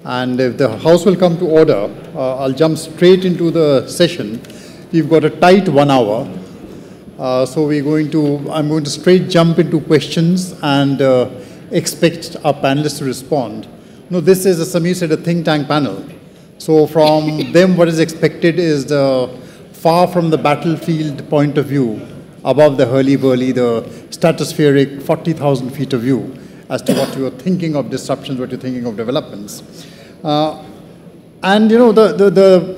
And if the House will come to order, I'll jump straight into the session. We've got a tight 1 hour. So I'm going to straight jump into questions and expect our panelists to respond. No, this is, as Samir said, a think tank panel. So from them, what is expected is the far from the battlefield point of view, above the hurly-burly, the stratospheric 40,000 feet of view, as to what you're thinking of disruptions, what you're thinking of developments. And, you know, the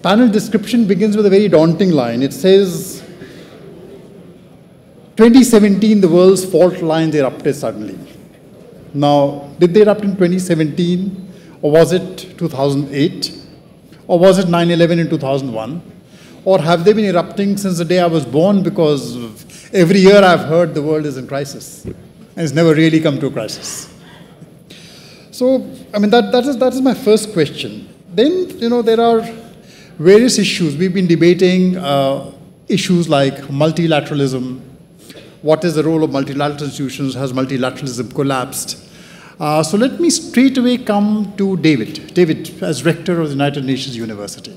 panel description begins with a very daunting line. It says, 2017, the world's fault lines erupted suddenly. Now, did they erupt in 2017, or was it 2008, or was it 9/11 in 2001? Or have they been erupting since the day I was born? Because every year I've heard the world is in crisis, and it's never really come to a crisis. So, I mean, that is my first question. Then, you know, there are various issues. We've been debating issues like multilateralism. What is the role of multilateral institutions? Has multilateralism collapsed? So let me straight away come to David. David, as rector of the United Nations University.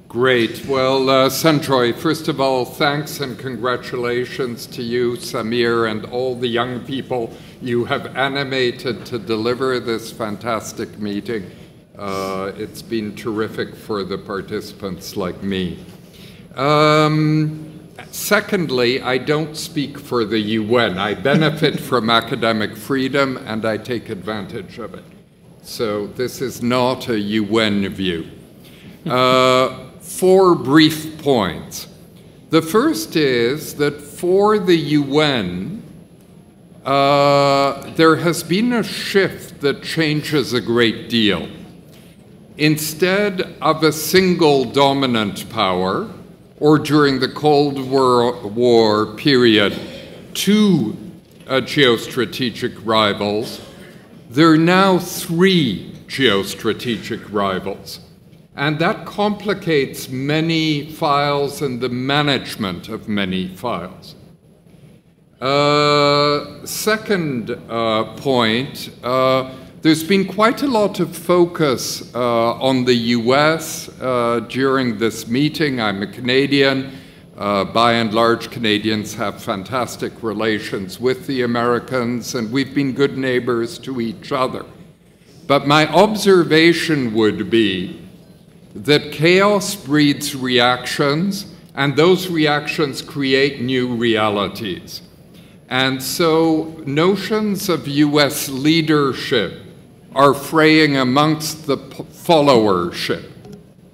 Great. Well, Sanjoy, first of all, thanks and congratulations to you, Samir, and all the young people you have animated to deliver this fantastic meeting. It's been terrific for the participants like me. Secondly, I don't speak for the UN. I benefit from academic freedom and I take advantage of it. So this is not a UN view. 4 brief points. The first is that for the UN, there has been a shift that changes a great deal. Instead of a single dominant power, or during the Cold War period, 2 geostrategic rivals, there are now 3 geostrategic rivals. And that complicates many files and the management of many files. Second point, there's been quite a lot of focus on the US during this meeting. I'm a Canadian. By and large, Canadians have fantastic relations with the Americans, and we've been good neighbors to each other. But my observation would be that chaos breeds reactions, and those reactions create new realities. And so notions of US leadership are fraying amongst the followership.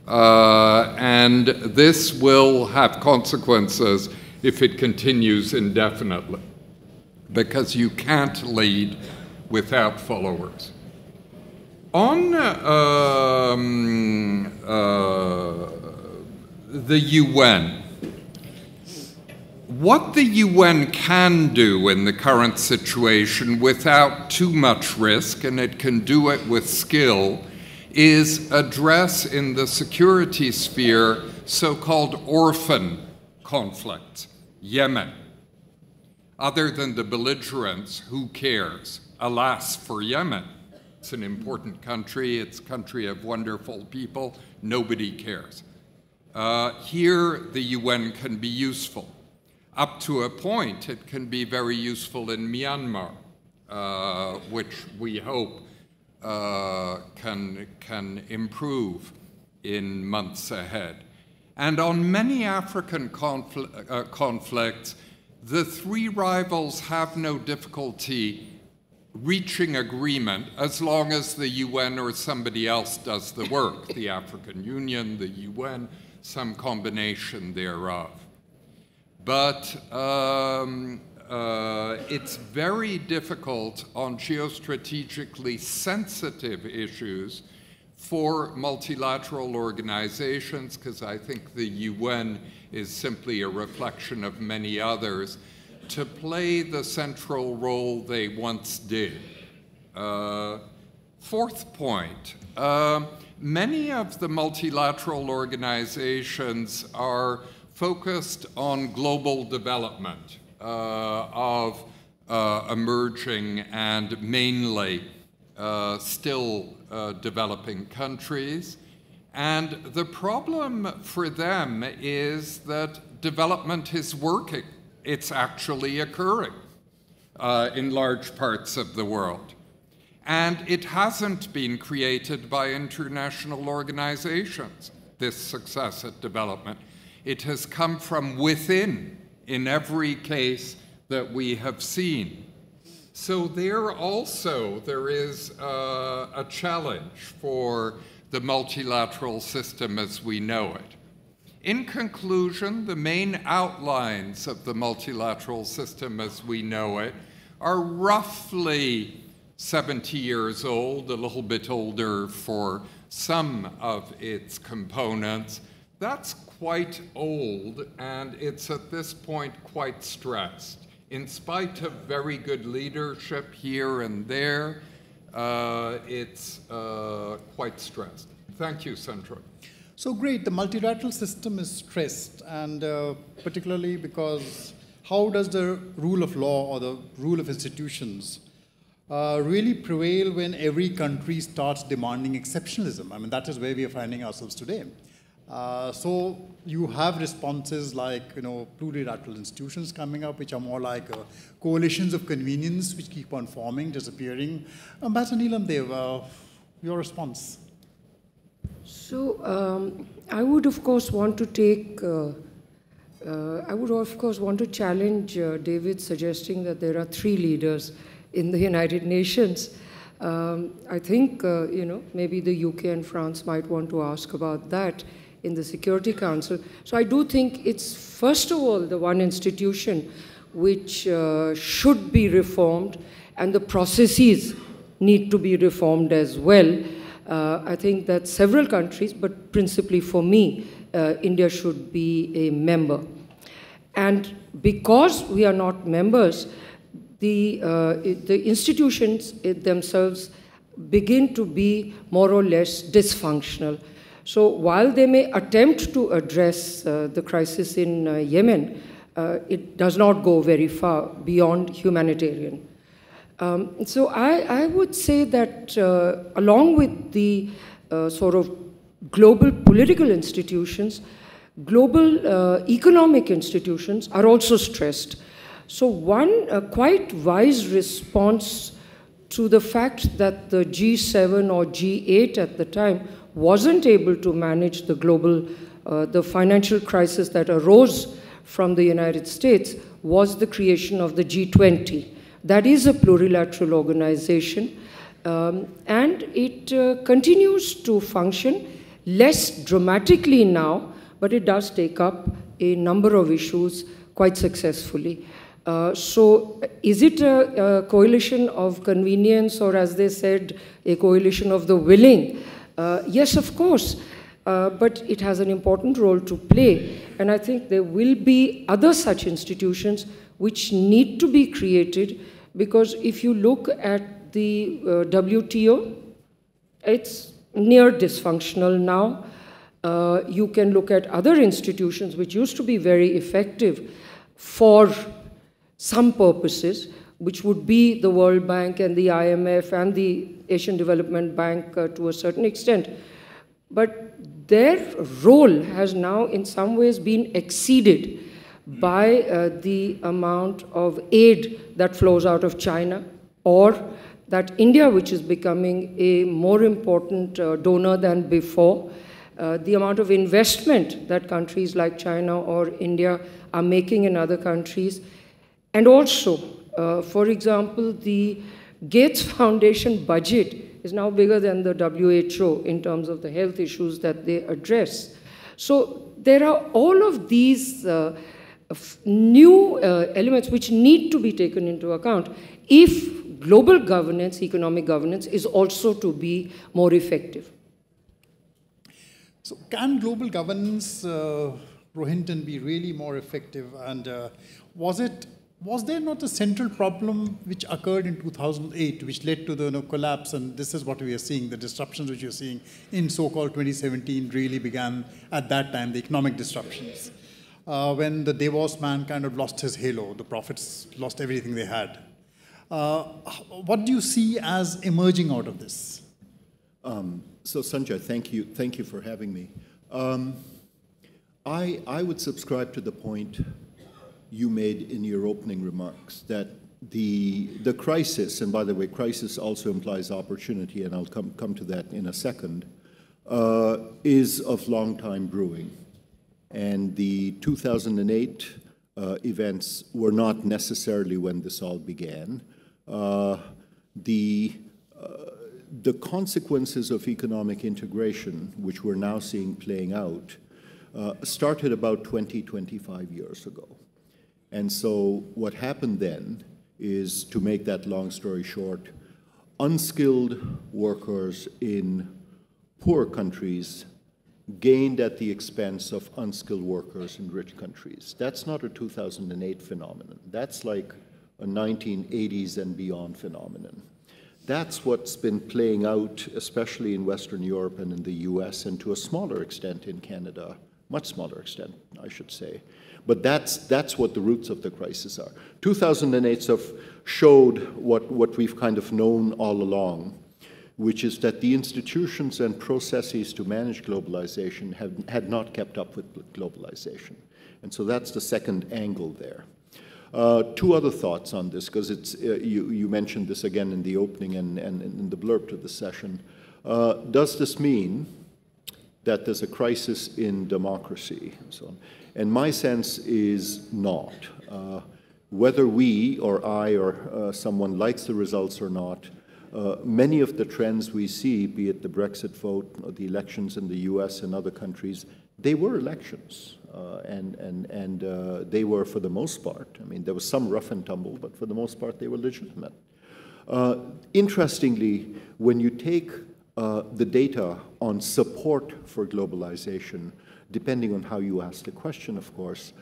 And this will have consequences if it continues indefinitely, because you can't lead without followers. On the UN, what the UN can do in the current situation without too much risk, and it can do it with skill, is address in the security sphere so-called orphan conflicts. Yemen. Other than the belligerents, who cares? Alas for Yemen. It's an important country. It's a country of wonderful people. Nobody cares. Here, the UN can be useful. Up to a point, it can be very useful in Myanmar, which we hope can improve in months ahead. And on many African conflicts, the 3 rivals have no difficulty reaching agreement as long as the UN or somebody else does the work, the African Union, the UN, some combination thereof. But it's very difficult on geostrategically sensitive issues for multilateral organizations, because I think the UN is simply a reflection of many others, to play the central role they once did. 4th point, many of the multilateral organizations are focused on global development of emerging and mainly still developing countries. And the problem for them is that development is working. It's actually occurring in large parts of the world. And it hasn't been created by international organizations, this success at development. It has come from within in every case that we have seen. So there is a challenge for the multilateral system as we know it. In conclusion, the main outlines of the multilateral system as we know it are roughly 70 years old, a little bit older for some of its components. That's quite old, and it's at this point quite stressed. In spite of very good leadership here and there, it's quite stressed. Thank you, Sandra. So great, the multilateral system is stressed, and particularly because how does the rule of law or the rule of institutions really prevail when every country starts demanding exceptionalism? I mean, that is where we are finding ourselves today. So you have responses like, plurilateral institutions coming up, which are more like coalitions of convenience, which keep on forming, disappearing. Ambassador Neelam Dev, your response? So I would, of course, want to challenge David suggesting that there are 3 leaders in the United Nations. I think, maybe the UK and France might want to ask about that in the Security Council. So I do think it's, first of all, the one institution which should be reformed, and the processes need to be reformed as well. I think that several countries, but principally for me, India should be a member. And because we are not members, the institutions themselves begin to be more or less dysfunctional. So while they may attempt to address the crisis in Yemen, it does not go very far beyond humanitarian. So I would say that along with the sort of global political institutions, global economic institutions are also stressed. So one quite wise response to the fact that the G7 or G8 at the time wasn't able to manage the global, the financial crisis that arose from the United States was the creation of the G20. That is a plurilateral organization, and it continues to function less dramatically now, but it does take up a number of issues quite successfully. So is it a coalition of convenience, or as they said, a coalition of the willing? Yes, of course, but it has an important role to play. And I think there will be other such institutions which need to be created, because if you look at the WTO, it's near dysfunctional now. You can look at other institutions which used to be very effective for some purposes, which would be the World Bank and the IMF and the Asian Development Bank to a certain extent. But their role has now in some ways been exceeded by the amount of aid that flows out of China, or that India, which is becoming a more important donor than before, the amount of investment that countries like China or India are making in other countries. And also, for example, the Gates Foundation budget is now bigger than the WHO in terms of the health issues that they address. So there are all of these new elements which need to be taken into account if global governance, economic governance, is also to be more effective. So can global governance, Rohinton, be really more effective? And was there not a central problem which occurred in 2008, which led to the collapse? And this is what we are seeing, the disruptions which you're seeing in so-called 2017 really began at that time, the economic disruptions. When the Davos man kind of lost his halo, the prophets lost everything they had. What do you see as emerging out of this? So Sanjay, thank you for having me. I would subscribe to the point you made in your opening remarks that the crisis, and by the way, crisis also implies opportunity, and I'll come to that in a second, is of long time brewing. And the 2008 events were not necessarily when this all began. The consequences of economic integration, which we're now seeing playing out, started about 25 years ago. And so what happened then is, to make that long story short, unskilled workers in poor countries gained at the expense of unskilled workers in rich countries. That's not a 2008 phenomenon. That's like a 1980s and beyond phenomenon. That's what's been playing out, especially in Western Europe and in the US, and to a smaller extent in Canada, much smaller extent, I should say. But that's what the roots of the crisis are. 2008 sort of showed what we've kind of known all along, which is that the institutions and processes to manage globalization had not kept up with globalization. And so that's the second angle there. Two other thoughts on this, because it's you mentioned this again in the opening and in the blurb to the session. Does this mean that there's a crisis in democracy and so on? And my sense is not. Whether we or I or someone likes the results or not, many of the trends we see, be it the Brexit vote or the elections in the US and other countries, they were elections. And they were, for the most part, I mean, there was some rough and tumble, but for the most part, they were legitimate. Interestingly, when you take the data on support for globalization, depending on how you ask the question, of course,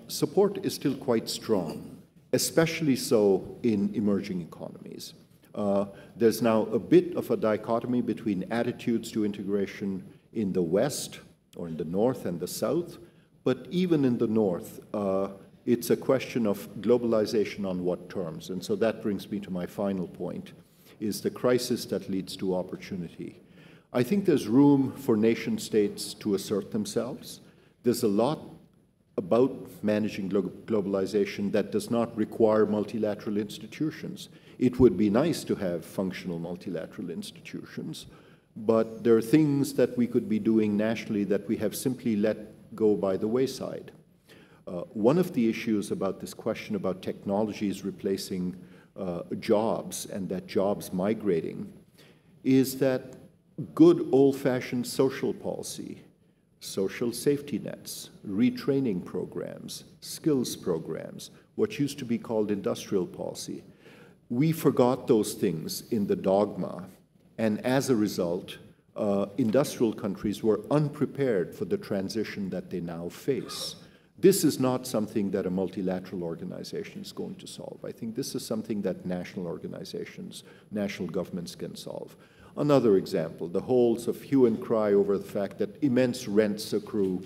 support is still quite strong, especially so in emerging economies. There's now a bit of a dichotomy between attitudes to integration in the West, or in the North and the South, but even in the North, it's a question of globalization on what terms. And so that brings me to my final point, is the crisis that leads to opportunity. I think there's room for nation states to assert themselves. There's a lot about managing globalization that does not require multilateral institutions. It would be nice to have functional multilateral institutions, but there are things that we could be doing nationally that we have simply let go by the wayside. One of the issues about this question about technologies replacing jobs and that jobs migrating is that good old-fashioned social policy, social safety nets, retraining programs, skills programs, what used to be called industrial policy, we forgot those things in the dogma, and as a result, industrial countries were unprepared for the transition that they now face. This is not something that a multilateral organization is going to solve. I think this is something that national organizations, national governments can solve. Another example, the whole sort of hue and cry over the fact that immense rents accrue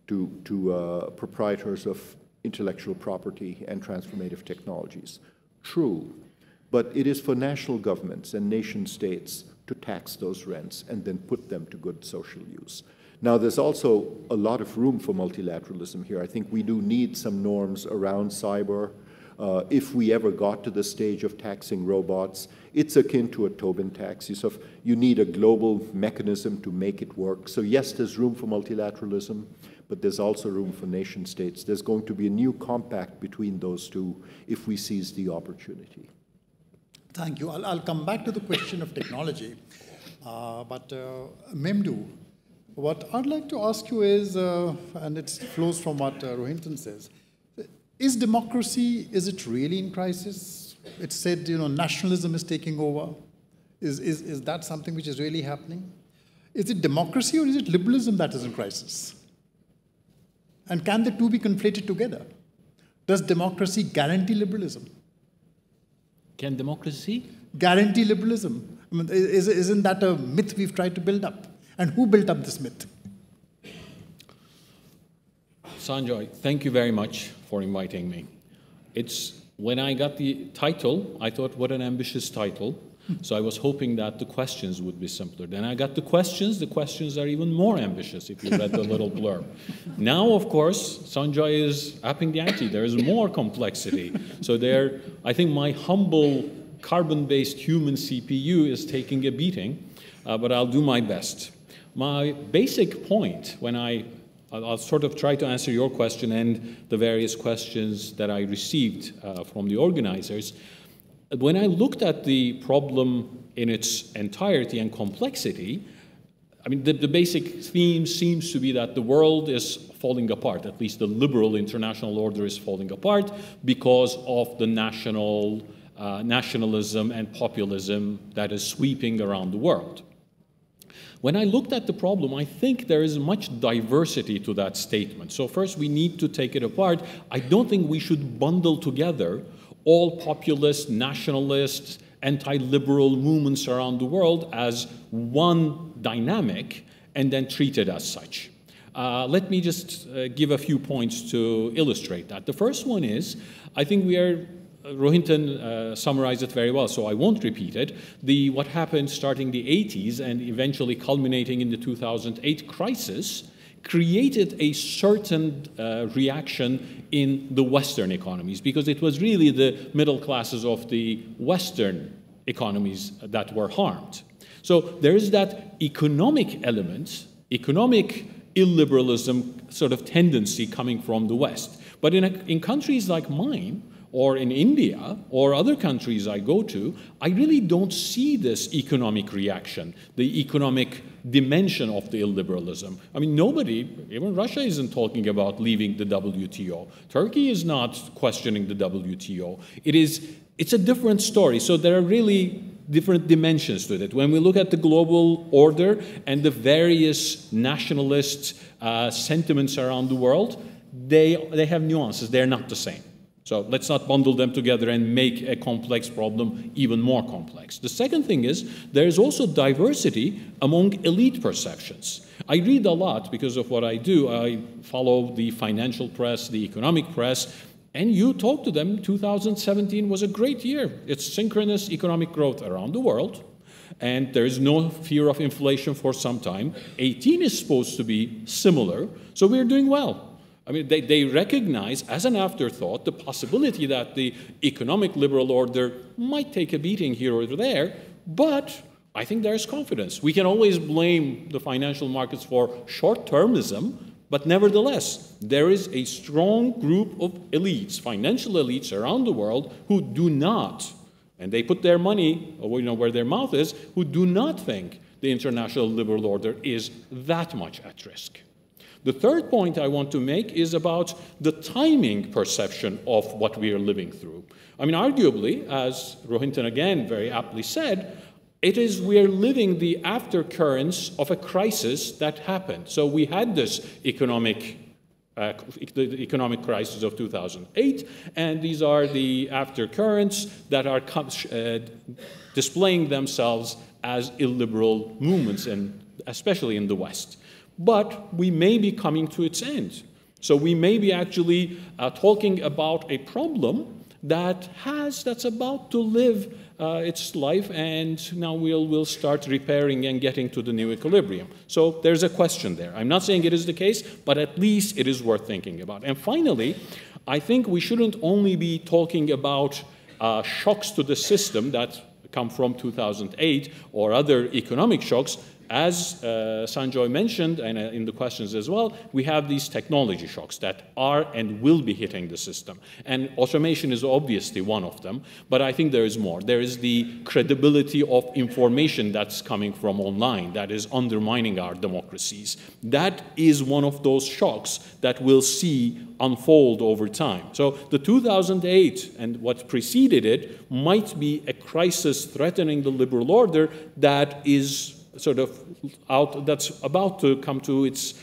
to proprietors of intellectual property and transformative technologies. True, but it is for national governments and nation states to tax those rents and then put them to good social use. Now, there's also a lot of room for multilateralism here. I think we do need some norms around cyber. If we ever got to the stage of taxing robots, it's akin to a Tobin tax. You need a global mechanism to make it work. So yes, there's room for multilateralism, but there's also room for nation states. There's going to be a new compact between those two if we seize the opportunity. Thank you. I'll come back to the question of technology. But Memdu, what I'd like to ask you is, and it flows from what Rohinton says, is democracy, is it really in crisis? It's said, nationalism is taking over. Is that something which is really happening? Is it democracy or is it liberalism that is in crisis? And can the two be conflated together? Does democracy guarantee liberalism? Can democracy guarantee liberalism? I mean, isn't that a myth we've tried to build up? And who built up this myth? Sanjay, thank you very much for inviting me. It's when I got the title, I thought, what an ambitious title. So I was hoping that the questions would be simpler. Then I got the questions are even more ambitious if you read the little blurb. Now, of course, Sanjay is upping the ante. There is more complexity. So there, I think my humble carbon-based human CPU is taking a beating, but I'll do my best. My basic point, when I'll sort of try to answer your question and the various questions that I received from the organizers. When I looked at the problem in its entirety and complexity, I mean, the basic theme seems to be that the world is falling apart, at least the liberal international order is falling apart because of the nationalism and populism that is sweeping around the world. When I looked at the problem, I think there is much diversity to that statement. So first, we need to take it apart. I don't think we should bundle together all populist, nationalist, anti-liberal movements around the world as one dynamic and then treat it as such. Let me just give a few points to illustrate that. The first one is, I think Rohinton summarized it very well, so I won't repeat it. What happened starting the 80s and eventually culminating in the 2008 crisis created a certain reaction in the Western economies, because it was really the middle classes of the Western economies that were harmed. So there is that economic element, economic illiberalism sort of tendency coming from the West. But in countries like mine, or in India, or other countries I go to, I really don't see this economic reaction, the economic dimension of the illiberalism. I mean, nobody, even Russia isn't talking about leaving the WTO. Turkey is not questioning the WTO. It's a different story. So there are really different dimensions to it. When we look at the global order and the various nationalist sentiments around the world, they have nuances. They're not the same. So let's not bundle them together and make a complex problem even more complex. The second thing is there is also diversity among elite perceptions. I read a lot because of what I do. I follow the financial press, the economic press, and you talk to them. 2017 was a great year. It's synchronous economic growth around the world, and there is no fear of inflation for some time. 18 is supposed to be similar, so we're doing well. I mean, they recognize as an afterthought the possibility that the economic liberal order might take a beating here or there, but I think there is confidence. We can always blame the financial markets for short-termism, but nevertheless, there is a strong group of elites, financial elites around the world who do not, and they put their money where their mouth is, who do not think the international liberal order is that much at risk. The third point I want to make is about the timing perception of what we are living through. I mean, arguably, as Rohinton again very aptly said, we are living the aftercurrents of a crisis that happened. So we had this the economic crisis of 2008, and these are the aftercurrents that are displaying themselves as illiberal movements, and especially in the West. But we may be coming to its end. So we may be actually talking about a problem that's about to live its life, and now we'll start repairing and getting to the new equilibrium. So there's a question there. I'm not saying it is the case, but at least it is worth thinking about. And finally, I think we shouldn't only be talking about shocks to the system that come from 2008 or other economic shocks. As Sanjay mentioned, and in the questions as well, we have these technology shocks that are and will be hitting the system. And automation is obviously one of them, but I think there is more. There is the credibility of information that's coming from online that is undermining our democracies. That is one of those shocks that we'll see unfold over time. So the 2008 and what preceded it might be a crisis threatening the liberal order that is that's about to come to its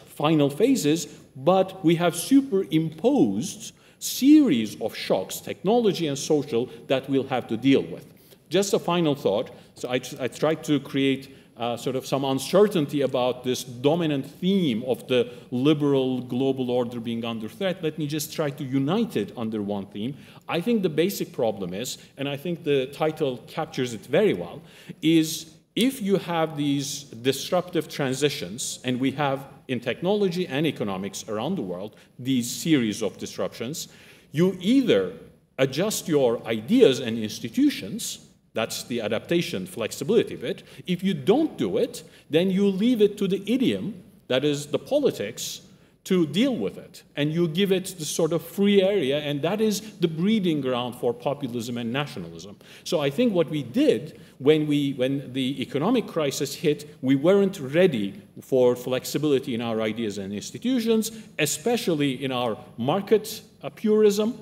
final phases, but we have superimposed series of shocks, technology and social, that we'll have to deal with. Just a final thought. So I tried to create sort of some uncertainty about this dominant theme of the liberal global order being under threat, let me just try to unite it under one theme. I think the basic problem is, and I think the title captures it very well, is if you have these disruptive transitions, and we have in technology and economics around the world these series of disruptions, you either adjust your ideas and institutions. That's the adaptation flexibility bit. If you don't do it, then you leave it to the idiom, that is the politics, to deal with it. And you give it the sort of free area, and that is the breeding ground for populism and nationalism. So I think what we did when the economic crisis hit, we weren't ready for flexibility in our ideas and institutions, especially in our market purism,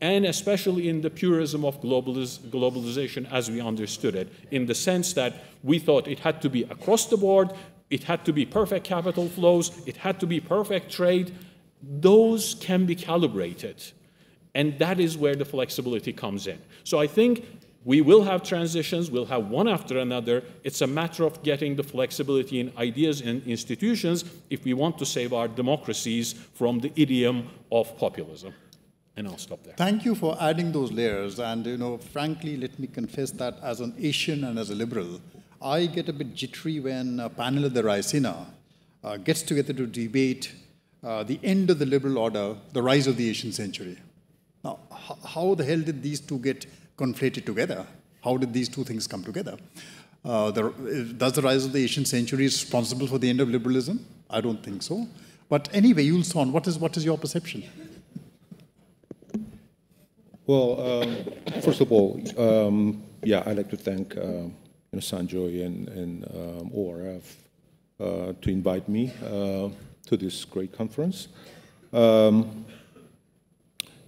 and especially in the purism of globalization as we understood it, in the sense that we thought it had to be across the board, it had to be perfect capital flows, it had to be perfect trade. Those can be calibrated, and that is where the flexibility comes in. So I think we will have transitions, we'll have one after another. It's a matter of getting the flexibility in ideas and institutions if we want to save our democracies from the idiom of populism. And I'll stop there. Thank you for adding those layers. And, frankly, let me confess that as an Asian and as a liberal, I get a bit jittery when a panel at the Raisina gets together to debate the end of the liberal order, the rise of the Asian century. Now, how the hell did these two get conflated together? How did these two things come together? Does the rise of the Asian century is responsible for the end of liberalism? I don't think so. But anyway, Yulson, what is your perception? Well, first of all, I'd like to thank Sanjoy and ORF to invite me to this great conference.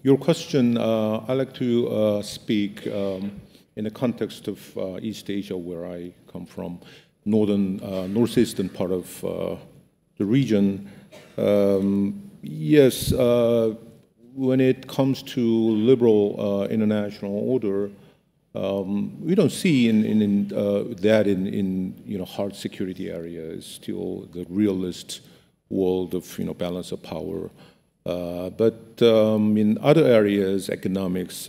Your question, I'd like to speak in the context of East Asia, where I come from, northeastern part of the region. Yes. When it comes to liberal international order, we don't see that in hard security areas. Still, the realist world of balance of power. But in other areas, economics,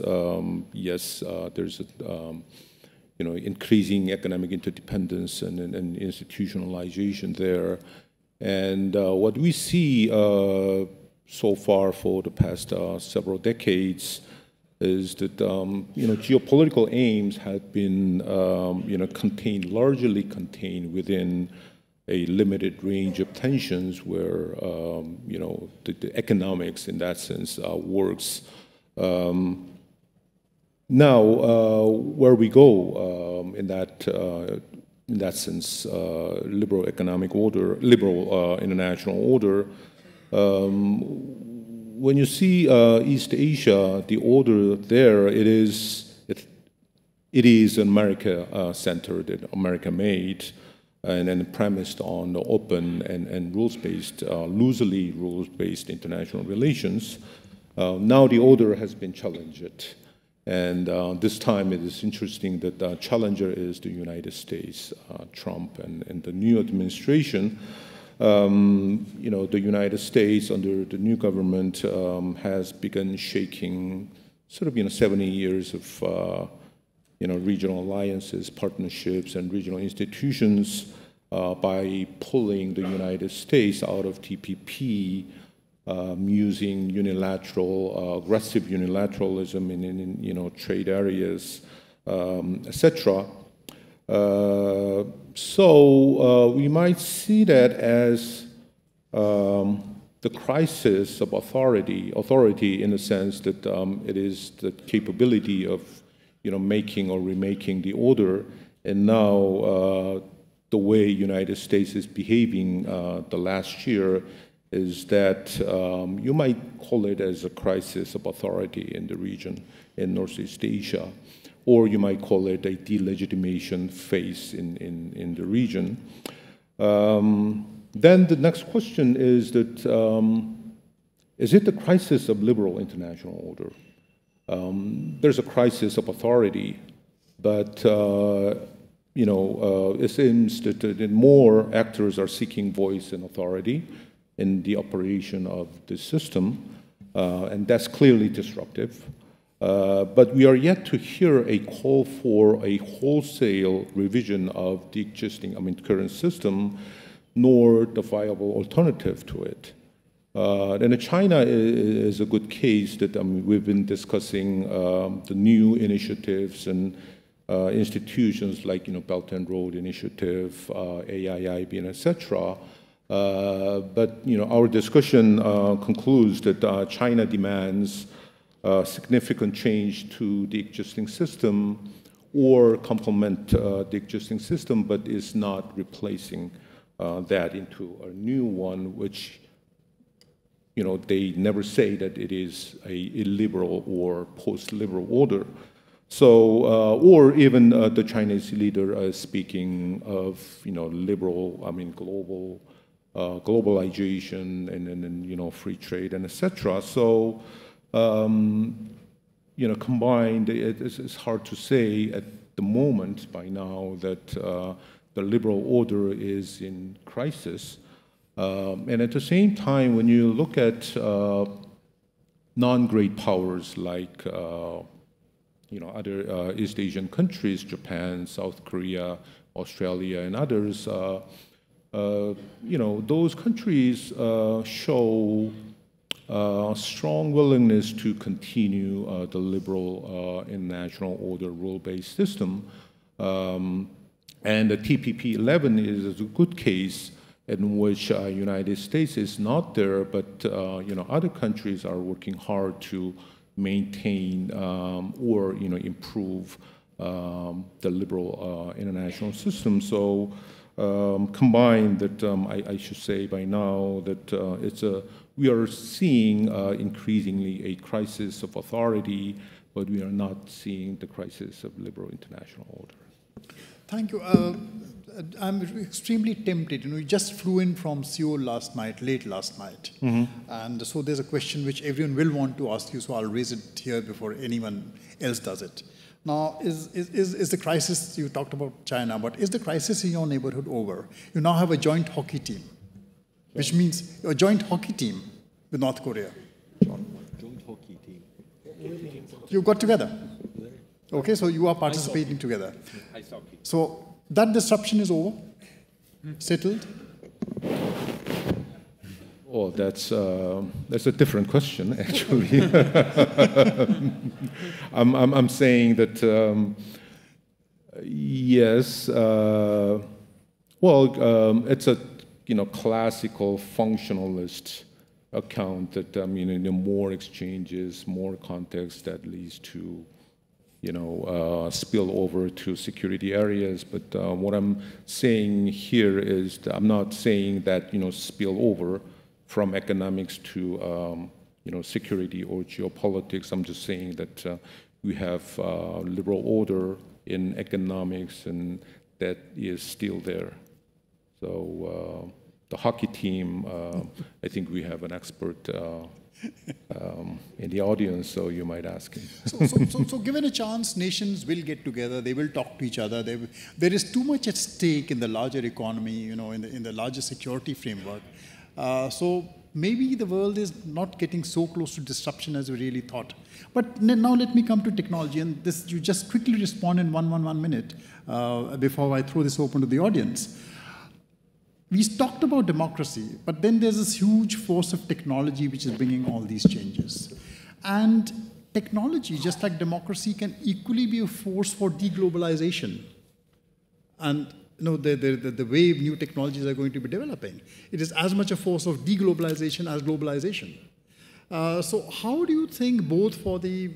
yes, there's increasing economic interdependence and institutionalization there. And what we see so far for the past several decades is that geopolitical aims have been largely contained within a limited range of tensions where the economics in that sense works. Now, where we go in that sense, liberal economic order, liberal international order. When you see East Asia, the order there, it is America-centered and America-made, and then premised on the open and rules-based, loosely rules-based international relations. Now the order has been challenged, and this time it is interesting that the challenger is the United States, Trump, and the new administration. The United States under the new government has begun shaking sort of 70 years of regional alliances, partnerships, and regional institutions by pulling the United States out of TPP, using aggressive unilateralism in trade areas, etc. So we might see that as the crisis of authority in the sense that it is the capability of making or remaking the order, and now the way United States is behaving the last year is that you might call it as a crisis of authority in the region in Northeast Asia. Or you might call it a delegitimation phase in the region. Then the next question is that, is it the crisis of liberal international order? There's a crisis of authority, but it seems that more actors are seeking voice and authority in the operation of the system, and that's clearly disruptive. But we are yet to hear a call for a wholesale revision of the existing, current system, nor the viable alternative to it. And China is a good case that we've been discussing the new initiatives and institutions like Belt and Road Initiative, AIIB, and etc. But our discussion concludes that China demands significant change to the existing system or complement the existing system, but is not replacing that into a new one, which they never say that it is a illiberal or post-liberal order. So, or even the Chinese leader speaking of liberal, global globalization and free trade and etc. So. Combined, it's hard to say at the moment by now that the liberal order is in crisis. And at the same time, when you look at non-great powers like other East Asian countries, Japan, South Korea, Australia, and others, those countries show strong willingness to continue the liberal international order rule-based system. And the TPP-11 is a good case in which United States is not there, but other countries are working hard to maintain or improve the liberal international system. So combined, that I should say by now that we are seeing increasingly a crisis of authority, but we are not seeing the crisis of liberal international order. Thank you. I'm extremely tempted. You just flew in from Seoul late last night. And so there's a question which everyone will want to ask you, so I'll raise it here before anyone else does it. Now, is the crisis, you talked about China, but is the crisis in your neighborhood over? You now have a joint hockey team, which means a joint hockey team with North Korea. Joint hockey team. You got together. Okay, so you are participating together. Ice hockey. So that disruption is over? Settled? Oh, that's a different question, actually. I'm saying that yes. It's a classical functionalist account that more exchanges, more context that leads to spill over to security areas. But what I'm saying here is that I'm not saying that spill over from economics to security or geopolitics. I'm just saying that we have liberal order in economics, and that is still there. So the hockey team, I think we have an expert in the audience, so you might ask him. So given a chance, nations will get together, they will talk to each other. There is too much at stake in the larger economy, in the larger security framework. So maybe the world is not getting so close to disruption as we really thought. But now let me come to technology, and this you just quickly respond in one minute before I throw this open to the audience. We talked about democracy, but then there's this huge force of technology which is bringing all these changes. And technology, just like democracy, can equally be a force for deglobalization. And the way new technologies are going to be developing, it is as much a force of deglobalization as globalization. So how do you think both for the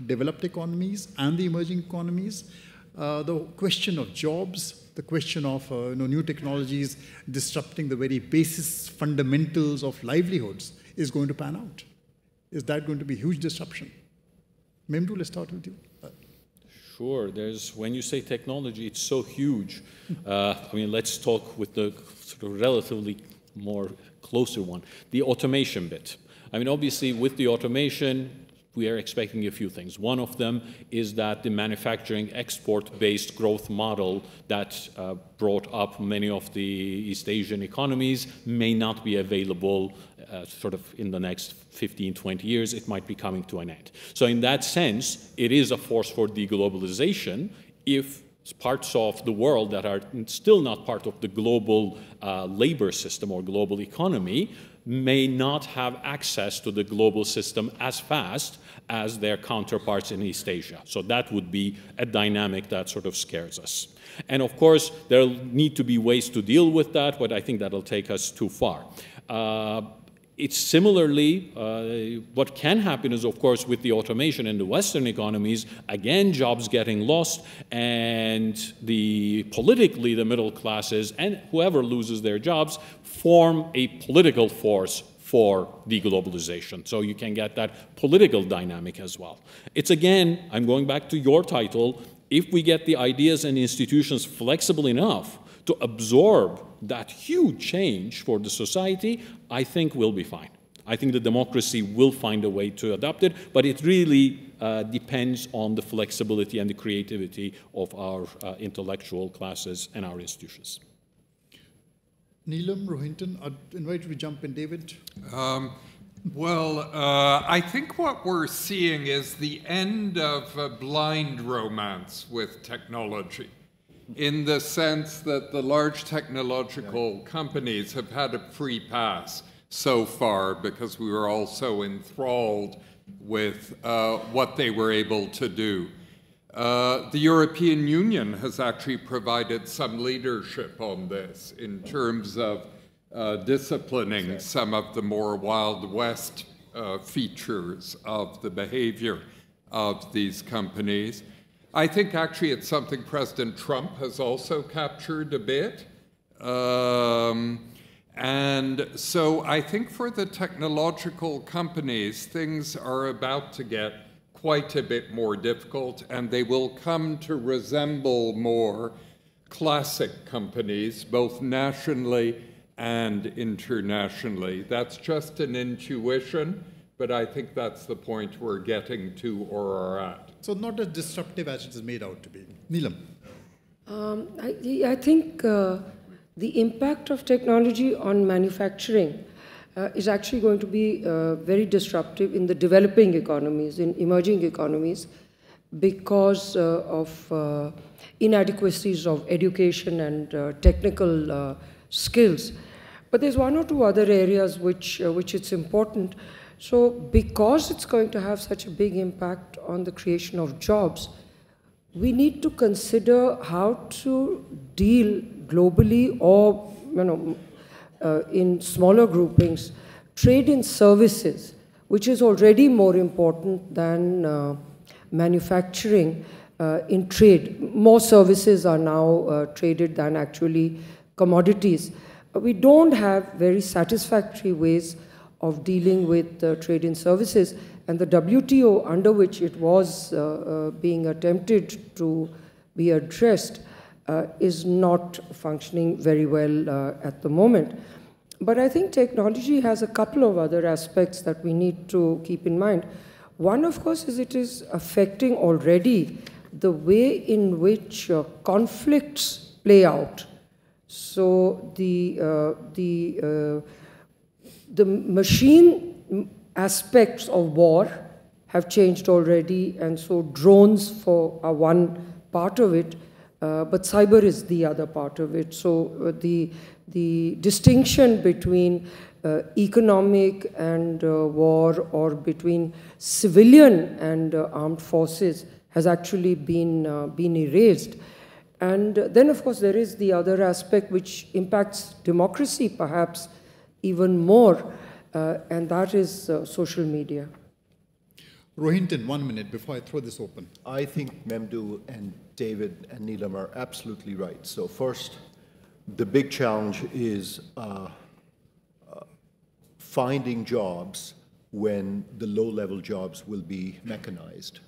developed economies and the emerging economies, the question of jobs, the question of new technologies disrupting the very basis fundamentals of livelihoods is going to pan out? Is that going to be a huge disruption? Memdu, let's start with you. Sure. When you say technology, it's so huge. Let's talk with the sort of relatively more closer one, the automation bit. Obviously, with the automation, we are expecting a few things. One of them is that the manufacturing export-based growth model that brought up many of the East Asian economies may not be available sort of in the next 15, 20 years. It might be coming to an end. So in that sense, it is a force for deglobalization if parts of the world that are still not part of the global labor system or global economy may not have access to the global system as fast as their counterparts in East Asia. So that would be a dynamic that sort of scares us. And of course, there'll need to be ways to deal with that, but I think that'll take us too far. It's similarly, what can happen is, of course, with the automation in the Western economies, again, jobs getting lost, and politically, the middle classes and whoever loses their jobs form a political force for deglobalization. So you can get that political dynamic as well. It's again, I'm going back to your title, if we get the ideas and institutions flexible enough to absorb that huge change for the society, I think we'll be fine. I think the democracy will find a way to adopt it, but it really depends on the flexibility and the creativity of our intellectual classes and our institutions. Neelam, Rohinton, I'd invite you to jump in. David? I think what we're seeing is the end of a blind romance with technology, in the sense that the large technological companies have had a free pass so far because we were all so enthralled with what they were able to do. The European Union has actually provided some leadership on this in terms of disciplining some of the more Wild West features of the behavior of these companies. I think actually it's something President Trump has also captured a bit. And so I think for the technological companies, things are about to get quite a bit more difficult, and they will come to resemble more classic companies, both nationally and internationally. That's just an intuition, but I think that's the point we're getting to or are at. So not as disruptive as it is made out to be. Neelam? I think the impact of technology on manufacturing is actually going to be very disruptive in the developing economies, in emerging economies, because of inadequacies of education and technical skills. But there's one or two other areas which it's important. So because it's going to have such a big impact on the creation of jobs, we need to consider how to deal globally or in smaller groupings, trade in services, which is already more important than manufacturing in trade. More services are now traded than actually commodities. We don't have very satisfactory ways of dealing with trade in services, and the WTO, under which it was being attempted to be addressed, is not functioning very well at the moment. But I think technology has a couple of other aspects that we need to keep in mind. One, of course, is it is affecting already the way in which conflicts play out. So the machine aspects of war have changed already, and so drones are one part of it, but cyber is the other part of it. So the distinction between economic and war, or between civilian and armed forces, has actually been erased. And then, of course, there is the other aspect which impacts democracy perhaps even more, and that is social media. Rohinton, 1 minute before I throw this open. I think Memdu and David and Neelam are absolutely right. So first, the big challenge is finding jobs when the low-level jobs will be mechanized.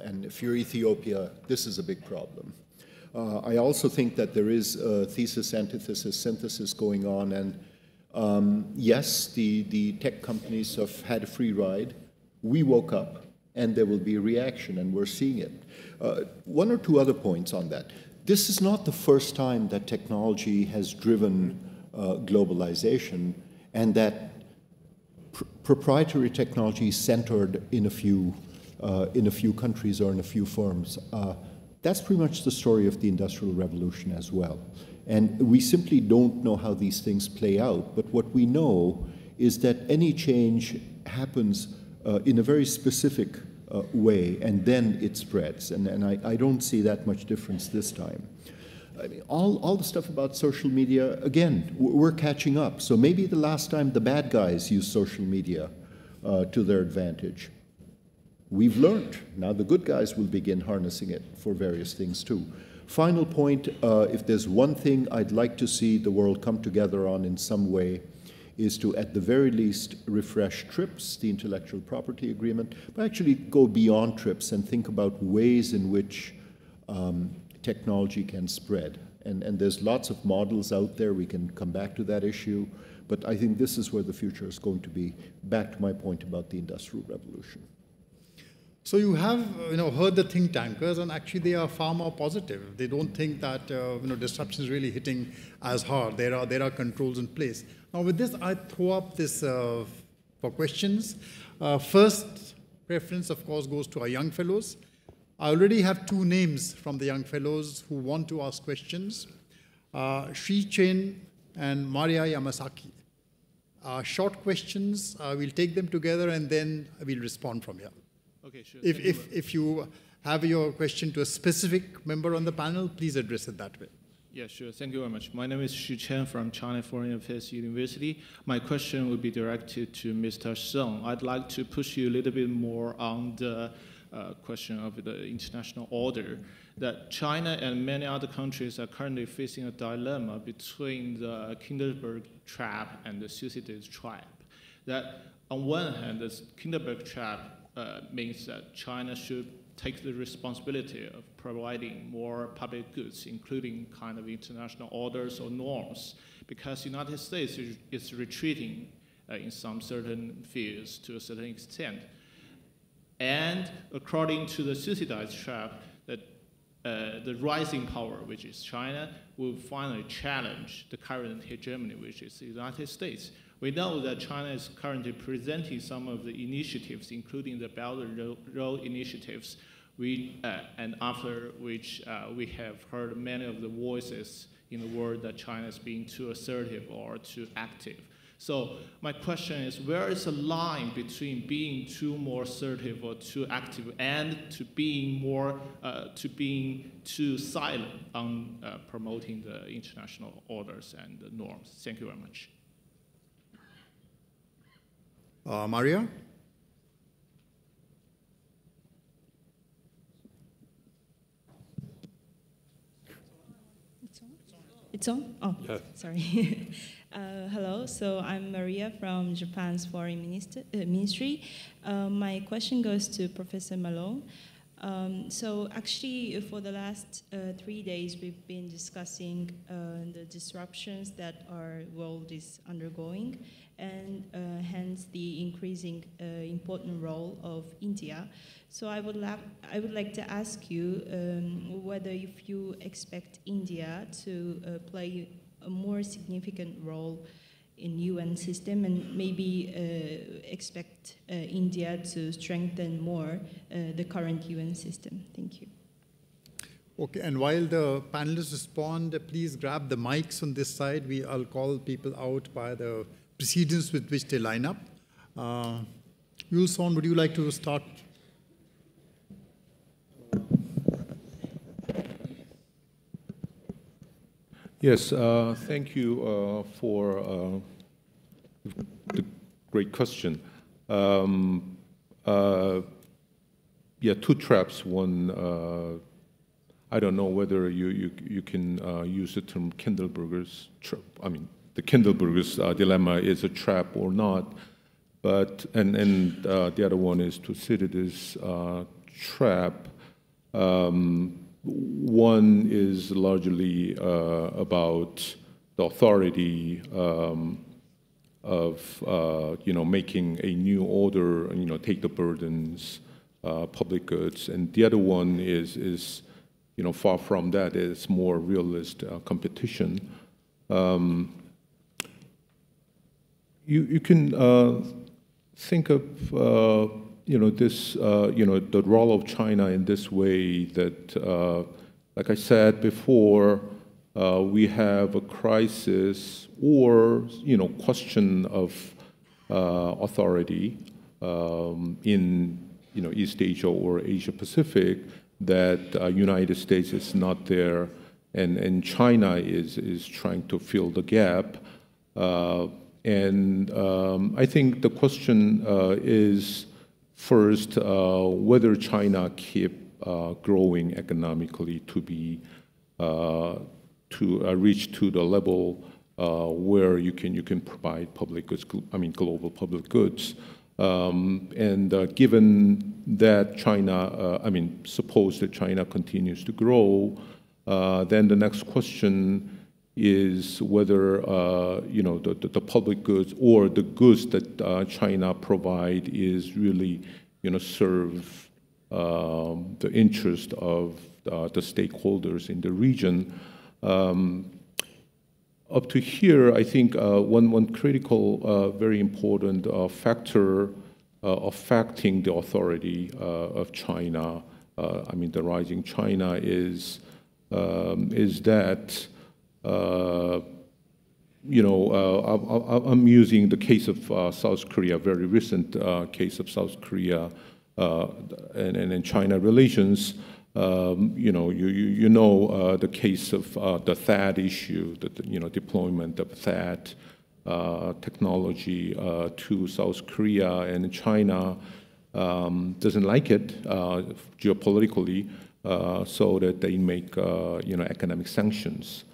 And if you're Ethiopia, this is a big problem. I also think that there is a thesis, antithesis, synthesis going on, and yes, the tech companies have had a free ride. We woke up and there will be a reaction, and we're seeing it. One or two other points on that. This is not the first time that technology has driven globalization, and that proprietary technology centered in a few countries or in a few firms. That's pretty much the story of the Industrial Revolution as well. And we simply don't know how these things play out, but what we know is that any change happens in a very specific way, and then it spreads. And I don't see that much difference this time. I mean, all the stuff about social media, again, we're catching up. So maybe the last time the bad guys used social media to their advantage. We've learned. Now the good guys will begin harnessing it for various things too. Final point, if there's one thing I'd like to see the world come together on in some way, is to, at the very least, refresh TRIPS, the Intellectual Property Agreement, but actually go beyond TRIPS and think about ways in which technology can spread. And there's lots of models out there. We can come back to that issue. But I think this is where the future is going to be, back to my point about the Industrial Revolution. So you have heard the think tankers, and actually they are far more positive. They don't think that disruption is really hitting as hard. There are controls in place. Now with this, I throw up this for questions. First preference, of course, goes to our young fellows. I already have two names from the young fellows who want to ask questions. Shi Chen and Maria Yamasaki. Short questions, we'll take them together and then we'll respond from here. Okay, sure. If you have your question to a specific member on the panel, please address it that way. Yeah, sure. Thank you very much. My name is Xu Chen from China Foreign Affairs University. My question will be directed to Mr. Song. I'd like to push you a little bit more on the question of the international order. That China and many other countries are currently facing a dilemma between the Kinderberg trap and the Thucydides trap. That on one hand, the Kinderberg trap means that China should take the responsibility of providing more public goods, including kind of international orders or norms, because the United States is retreating in some certain fields to a certain extent. And according to the Thucydides trap, that the rising power, which is China, will finally challenge the current hegemony, which is the United States. We know that China is currently presenting some of the initiatives, including the Belt and Road initiatives, and after which we have heard many of the voices in the world that China is being too assertive or too active. So my question is, where is the line between being too more assertive or too active and to being too silent on promoting the international orders and the norms? Thank you very much. Maria? It's on? Oh, yeah. Sorry. Hello, so I'm Maria from Japan's Foreign Ministry. My question goes to Professor Malone. So actually, for the last 3 days, we've been discussing the disruptions that our world is undergoing, and hence the increasing important role of India. So I would like to ask you whether if you expect India to play a more significant role in UN system, and maybe expect India to strengthen more the current UN system. Thank you. Okay, and while the panelists respond, please grab the mics on this side. I'll call people out by the precedence with which they line up. Yulson, would you like to start? Yes, thank you for the great question. Yeah, two traps. One, I don't know whether you can use the term Kindleberger's trap. I mean, the Kindleberger's dilemma is a trap or not. But and the other one is Thucydides' trap. One is largely about the authority of making a new order, take the burdens public goods, and the other one is far from that. It's more realist competition. You can think of this the role of China in this way that, like I said before, we have a crisis or question of authority in East Asia or Asia Pacific, that United States is not there, and China is trying to fill the gap. And I think the question is first whether China keep growing economically to be to reach to the level where you can provide public goods, global public goods. And given that China, suppose that China continues to grow, then the next question is whether the public goods or the goods that China provide is really serve the interest of the stakeholders in the region. Up to here, I think one critical, very important factor affecting the authority of China, the rising China, is that I'm using the case of South Korea, very recent case of South Korea and China relations. The case of the THAAD issue, the deployment of THAAD technology to South Korea, and China doesn't like it geopolitically, so that they make economic sanctions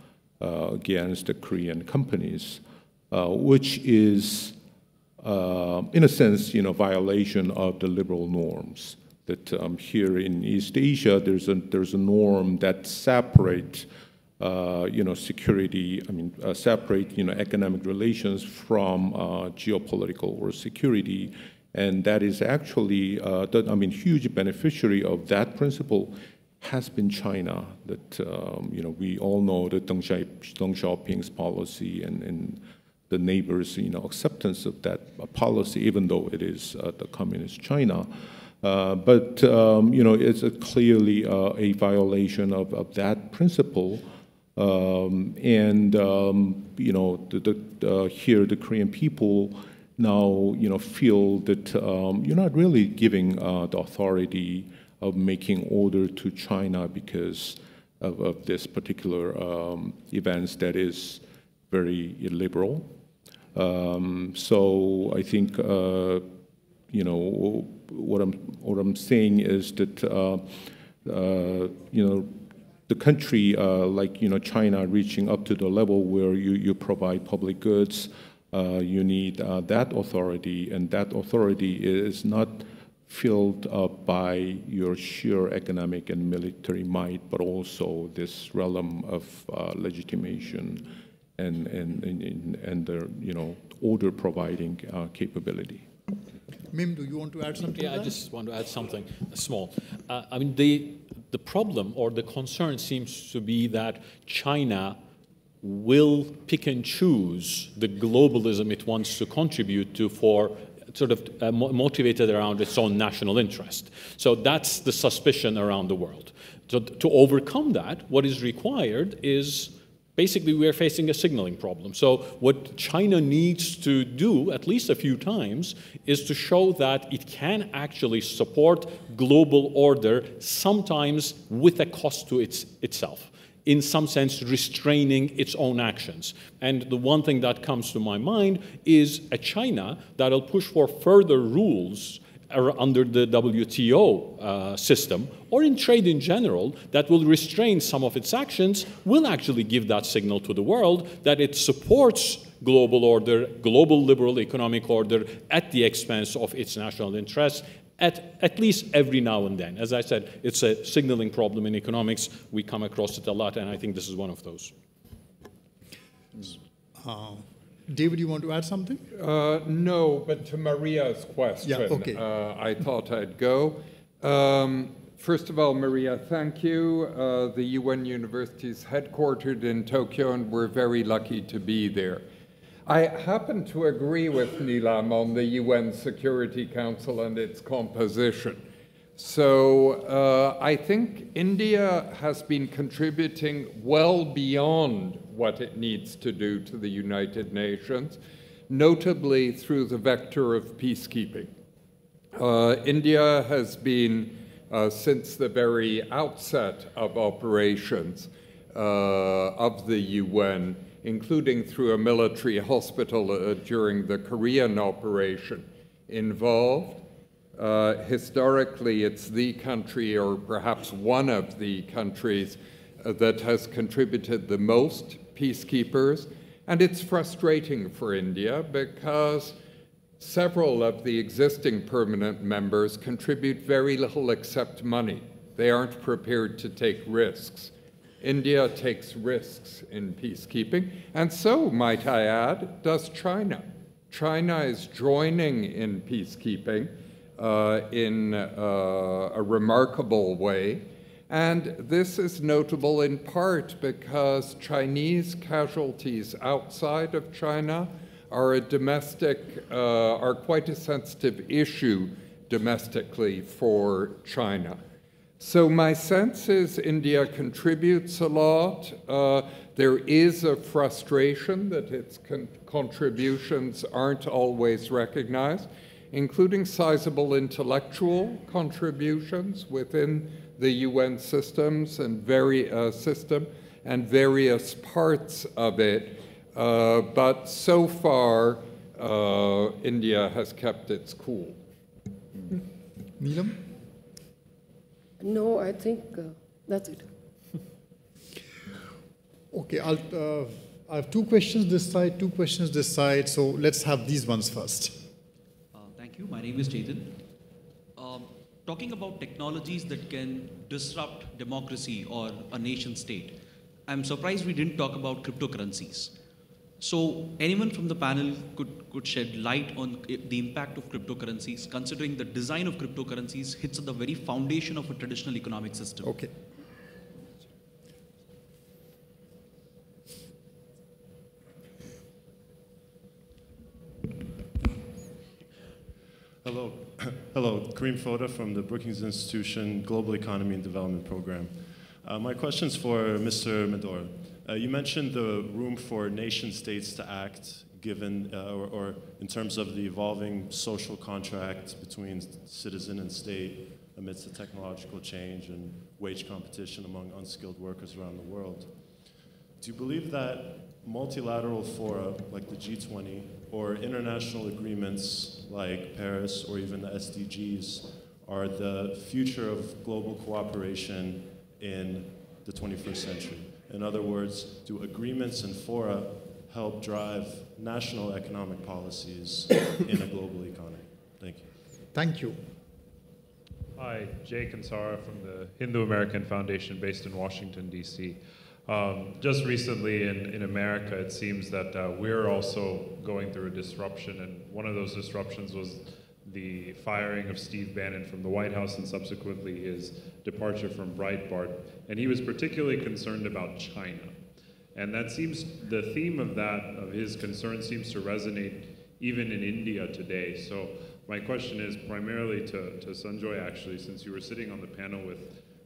against the Korean companies, which is in a sense violation of the liberal norms. That here in East Asia, there's a norm that separate security. Separate economic relations from geopolitical or security, and that is actually huge beneficiary of that principle has been China. That we all know that Deng Xiaoping's policy and the neighbors acceptance of that policy, even though it is the communist China. But it's clearly a violation of that principle, and here the Korean people now feel that you're not really giving the authority of making order to China because of this particular events that is very illiberal. So I think what I'm saying is that the country like China reaching up to the level where you provide public goods, you need that authority, and that authority is not filled up by your sheer economic and military might, but also this realm of legitimation and the order providing capability. Mim, do you want to add something? Yeah, I just want to add something small. The problem or the concern seems to be that China will pick and choose the globalism it wants to contribute to for sort of motivated around its own national interest. So that's the suspicion around the world. So to overcome that, what is required is basically we are facing a signaling problem. So what China needs to do, at least a few times, is to show that it can actually support global order, sometimes with a cost to itself, in some sense restraining its own actions. And the one thing that comes to my mind is a China that will push for further rules under the WTO system, or in trade in general, that will restrain some of its actions, will actually give that signal to the world that it supports global order, global liberal economic order at the expense of its national interests, at least every now and then. As I said, it's a signaling problem in economics. We come across it a lot, and I think this is one of those. David, you want to add something? No, but to Maria's question, yeah, okay. I thought I'd go. First of all, Maria, thank you. The UN University is headquartered in Tokyo, and we're very lucky to be there. I happen to agree with Nilam on the UN Security Council and its composition. So I think India has been contributing well beyond what it needs to do to the United Nations, notably through the vector of peacekeeping. India has been, since the very outset of operations of the UN, including through a military hospital during the Korean operation, involved. Historically, it's the country, or perhaps one of the countries, that has contributed the most peacekeepers. And it's frustrating for India because several of the existing permanent members contribute very little except money. They aren't prepared to take risks. India takes risks in peacekeeping, and so, might I add, does China. China is joining in peacekeeping in a remarkable way, and this is notable in part because Chinese casualties outside of China are a domestic, are quite a sensitive issue domestically for China. So my sense is India contributes a lot. There is a frustration that its contributions aren't always recognized, including sizable intellectual contributions within the UN systems and various parts of it. But so far, India has kept its cool. Neelam? No, I think that's it. Okay, I have two questions this side, two questions this side, so let's have these ones first. Thank you. My name is Chetan. Talking about technologies that can disrupt democracy or a nation state, I'm surprised we didn't talk about cryptocurrencies. So anyone from the panel could shed light on the impact of cryptocurrencies, considering the design of cryptocurrencies hits at the very foundation of a traditional economic system. Okay. Hello. Hello, Kareem Foda from the Brookings Institution Global Economy and Development Program. My question's for Mr. Medor. You mentioned the room for nation states to act given, or in terms of the evolving social contract between citizen and state amidst the technological change and wage competition among unskilled workers around the world. Do you believe that multilateral fora like the G20 or international agreements like Paris or even the SDGs are the future of global cooperation in the 21st century? In other words, do agreements and fora help drive national economic policies in a global economy? Thank you. Thank you. Hi, Jay Kansara from the Hindu American Foundation based in Washington, D.C. Just recently in America, it seems that we're also going through a disruption, and one of those disruptions was the firing of Steve Bannon from the White House and subsequently his departure from Breitbart. And he was particularly concerned about China. And that seems, the theme of that, of his concern seems to resonate even in India today. So my question is primarily to Sanjoy, actually, since you were sitting on the panel with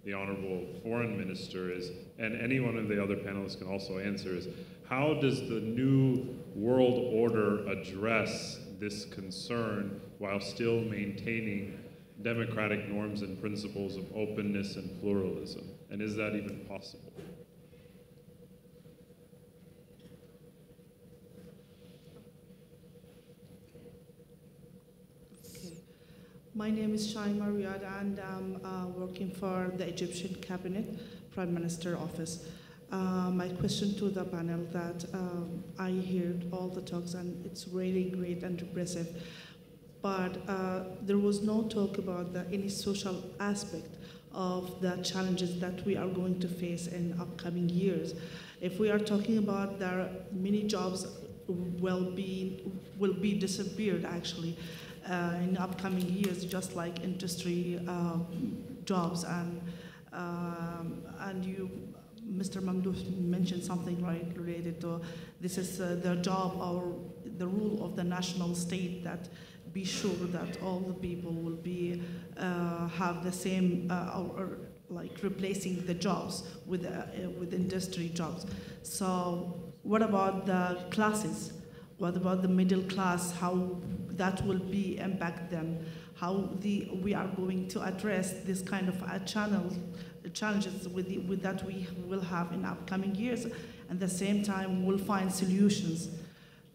the Honorable Foreign Minister, and any one of the other panelists can also answer, is how does the new world order address this concern while still maintaining democratic norms and principles of openness and pluralism? And is that even possible? Okay. My name is Shaima Riyad, and I'm working for the Egyptian Cabinet Prime Minister Office. My question to the panel that I heard all the talks and it's really great and impressive, but there was no talk about any social aspect of the challenges that we are going to face in upcoming years. If we are talking about there are many jobs will be disappeared actually, in upcoming years, just like industry jobs and you, Mr. Mamdouh mentioned something related to this is the job or the rule of the national state, that be sure that all the people will be have the same or like replacing the jobs with industry jobs. So what about the classes? What about the middle class? How that will be impact them? How we are going to address this kind of challenges with that we will have in upcoming years, and at the same time we'll find solutions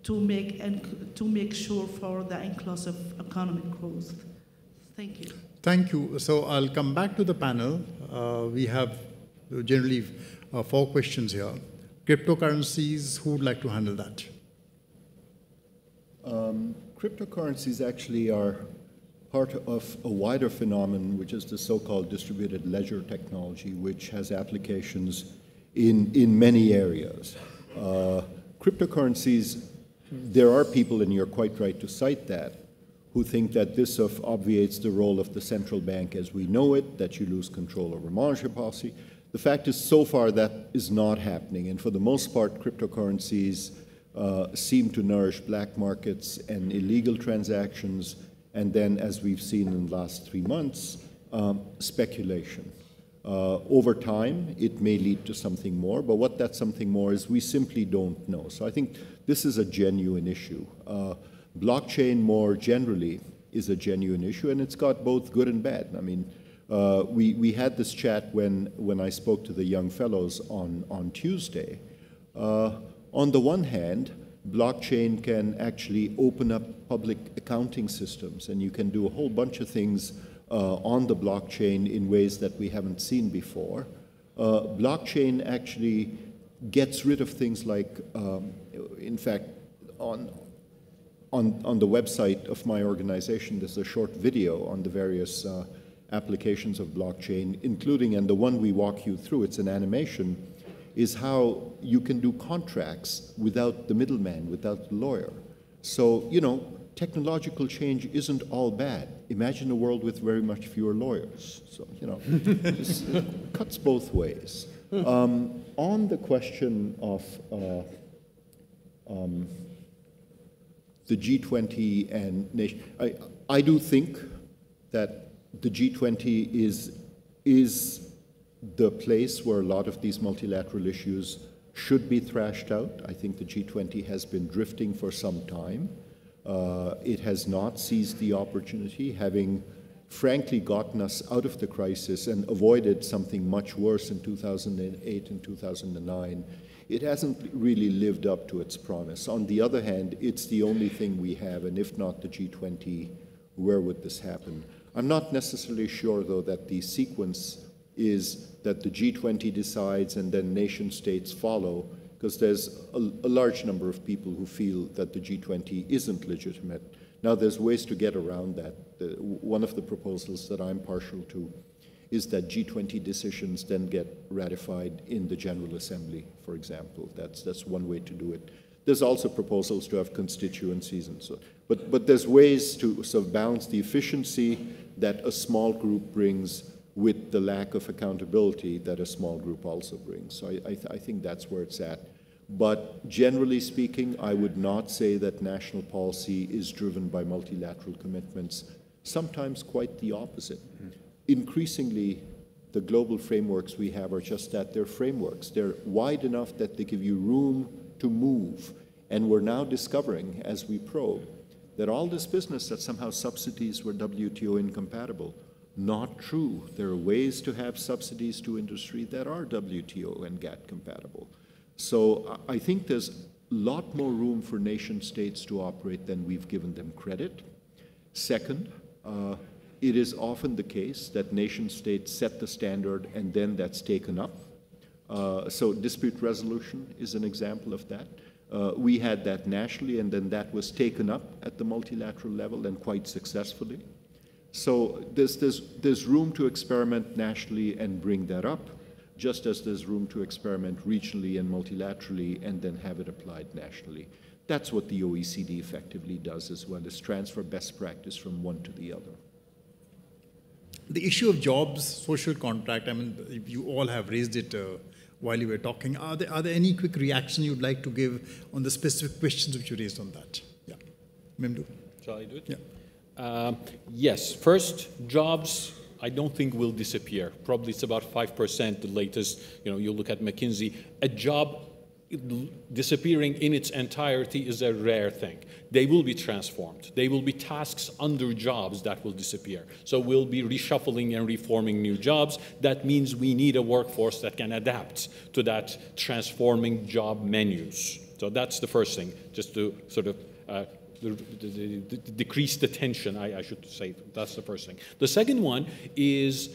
to make sure for the inclusive economic growth. Thank you. Thank you. So I'll come back to the panel. We have generally 4 questions here. Cryptocurrencies, who would like to handle that? Cryptocurrencies actually are part of a wider phenomenon, which is the so-called distributed ledger technology, which has applications in many areas. Cryptocurrencies, there are people, and you're quite right to cite that, who think that this obviates the role of the central bank as we know it, that you lose control over monetary policy. The fact is, so far, that is not happening. And for the most part, cryptocurrencies seem to nourish black markets and illegal transactions, and then, as we've seen in the last 3 months, speculation. Over time, it may lead to something more, but what that something more is, we simply don't know. So I think this is a genuine issue. Blockchain more generally is a genuine issue, and it's got both good and bad. I mean, we had this chat when I spoke to the young fellows on Tuesday. On the one hand, blockchain can actually open up public accounting systems, and you can do a whole bunch of things on the blockchain in ways that we haven't seen before. Blockchain actually gets rid of things like, in fact, on the website of my organization, there's a short video on the various applications of blockchain, including, and the one we walk you through, it's an animation, is how you can do contracts without the middleman, without the lawyer. So, you know, technological change isn't all bad. Imagine a world with very much fewer lawyers. So, you know, it cuts both ways. On the question of the G20 and nation, I do think that the G20 is the place where a lot of these multilateral issues should be thrashed out. I think the G20 has been drifting for some time. It has not seized the opportunity, having frankly gotten us out of the crisis and avoided something much worse in 2008 and 2009. It hasn't really lived up to its promise. On the other hand, it's the only thing we have, and if not the G20, where would this happen? I'm not necessarily sure, though, that the sequence is that the G20 decides and then nation states follow, because there's a large number of people who feel that the G20 isn't legitimate. Now, there's ways to get around that. One of the proposals that I'm partial to is that G20 decisions then get ratified in the General Assembly, for example. That's one way to do it. There's also proposals to have constituencies and so, but there's ways to sort of balance the efficiency that a small group brings with the lack of accountability that a small group also brings. So I think that's where it's at. But generally speaking, I would not say that national policy is driven by multilateral commitments. Sometimes quite the opposite. Increasingly, the global frameworks we have are just that, they're frameworks. They're wide enough that they give you room to move. And we're now discovering, as we probe, that all this business that somehow subsidies were WTO incompatible, not true. There are ways to have subsidies to industry that are WTO and GATT compatible. So I think there's a lot more room for nation states to operate than we've given them credit. Second, it is often the case that nation states set the standard and then that's taken up. So dispute resolution is an example of that. We had that nationally, and then that was taken up at the multilateral level, and quite successfully. So there's room to experiment nationally and bring that up, just as there's room to experiment regionally and multilaterally and then have it applied nationally. That's what the OECD effectively does as well, is transfer best practice from one to the other. The issue of jobs, social contract, I mean, you all have raised it while you were talking. Are there any quick reaction you'd like to give on the specific questions which you raised on that? Yeah. Memdu. Shall I do it? Yeah. Yes. First, jobs, I don't think will disappear. Probably it's about 5%, the latest. You look at McKinsey. A job disappearing in its entirety is a rare thing. They will be transformed. They will be tasks under jobs that will disappear. So we'll be reshuffling and reforming new jobs. That means we need a workforce that can adapt to that transforming job menus. So that's the first thing, just to sort of decrease the tension, I should say. That's the first thing. The second one is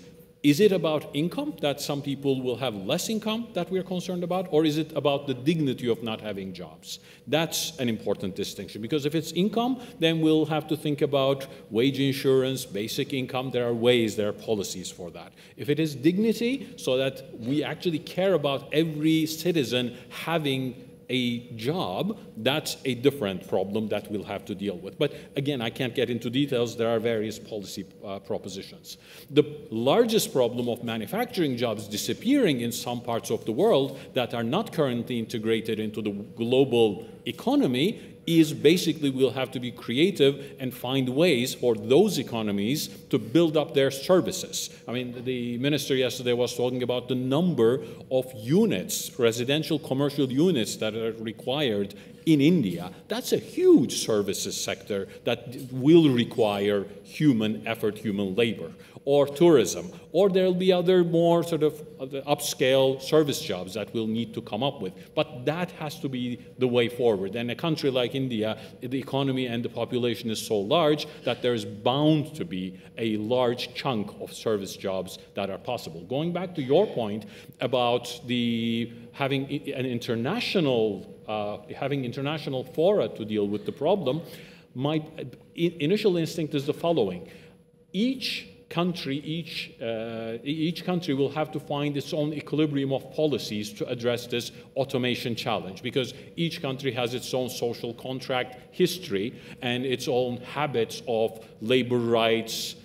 it about income, that some people will have less income that we're concerned about, or is it about the dignity of not having jobs? That's an important distinction, because if it's income, then we'll have to think about wage insurance, basic income. There are policies for that. If it is dignity, so that we actually care about every citizen having a job, that's a different problem that we'll have to deal with. But again, I can't get into details. There are various policy propositions. The largest problem of manufacturing jobs disappearing in some parts of the world that are not currently integrated into the global economy is basically we'll have to be creative and find ways for those economies to build up their services. I mean, the minister yesterday was talking about the number of units, residential commercial units that are required in India. That's a huge services sector that will require human effort, human labor, or tourism, or there'll be other more sort of upscale service jobs that we'll need to come up with. But that has to be the way forward. And a country like India, the economy and the population is so large that there's bound to be a large chunk of service jobs that are possible. Going back to your point about having an international fora to deal with the problem, my initial instinct is the following. Each country will have to find its own equilibrium of policies to address this automation challenge, because each country has its own social contract history and its own habits of labor rights,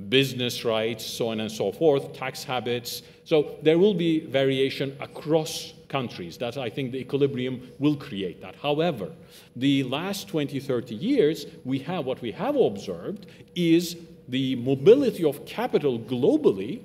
business rights, so on and so forth, tax habits. So there will be variation across countries. That, I think, the equilibrium will create that. However, the last 20, 30 years, what we have observed is the mobility of capital globally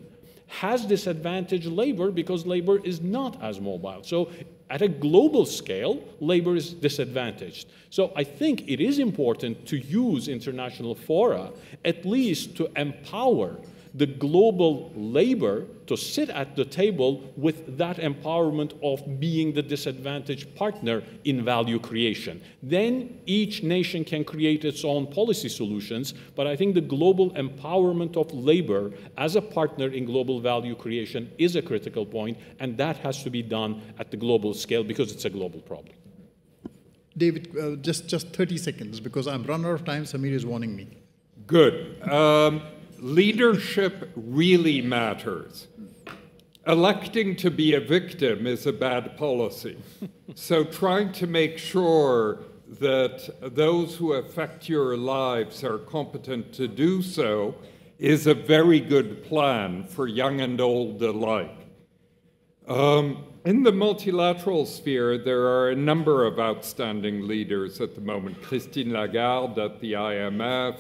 has disadvantaged labor because labor is not as mobile. So at a global scale, labor is disadvantaged. So I think it is important to use international fora at least to empower the global labor to sit at the table with that empowerment of being the disadvantaged partner in value creation. Then each nation can create its own policy solutions, but I think the global empowerment of labor as a partner in global value creation is a critical point, and that has to be done at the global scale because it's a global problem. David, just 30 seconds, because I'm run out of time. Samir is warning me. Good. Leadership really matters. Electing to be a victim is a bad policy. So trying to make sure that those who affect your lives are competent to do so is a very good plan for young and old alike. In the multilateral sphere, there are a number of outstanding leaders at the moment. Christine Lagarde at the IMF,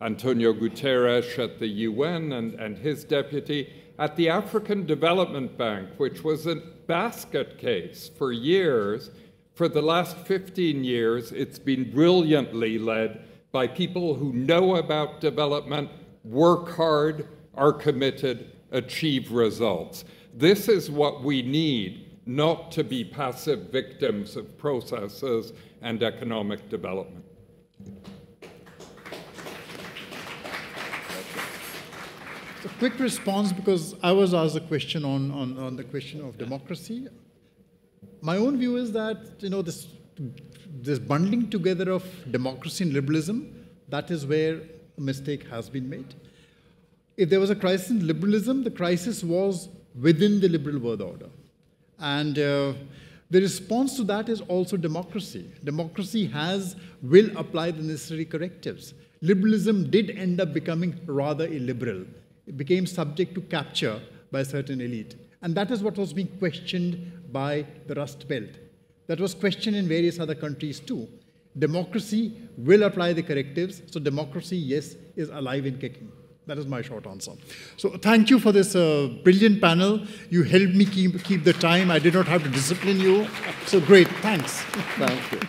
Antonio Guterres at the UN and his deputy, at the African Development Bank, which was a basket case for years. For the last 15 years, it's been brilliantly led by people who know about development, work hard, are committed, achieve results. This is what we need, not to be passive victims of processes and economic development. A quick response, because I was asked a question on the question of democracy. My own view is that this bundling together of democracy and liberalism, that is where a mistake has been made. If there was a crisis in liberalism, the crisis was within the liberal world order. And The response to that is also democracy. Democracy will apply the necessary correctives. Liberalism did end up becoming rather illiberal. It became subject to capture by a certain elite. And that is what was being questioned by the Rust Belt. That was questioned in various other countries too. Democracy will apply the correctives, so democracy, yes, is alive and kicking. That is my short answer. So thank you for this brilliant panel. You helped me keep the time. I did not have to discipline you. So great, thanks. Thank you.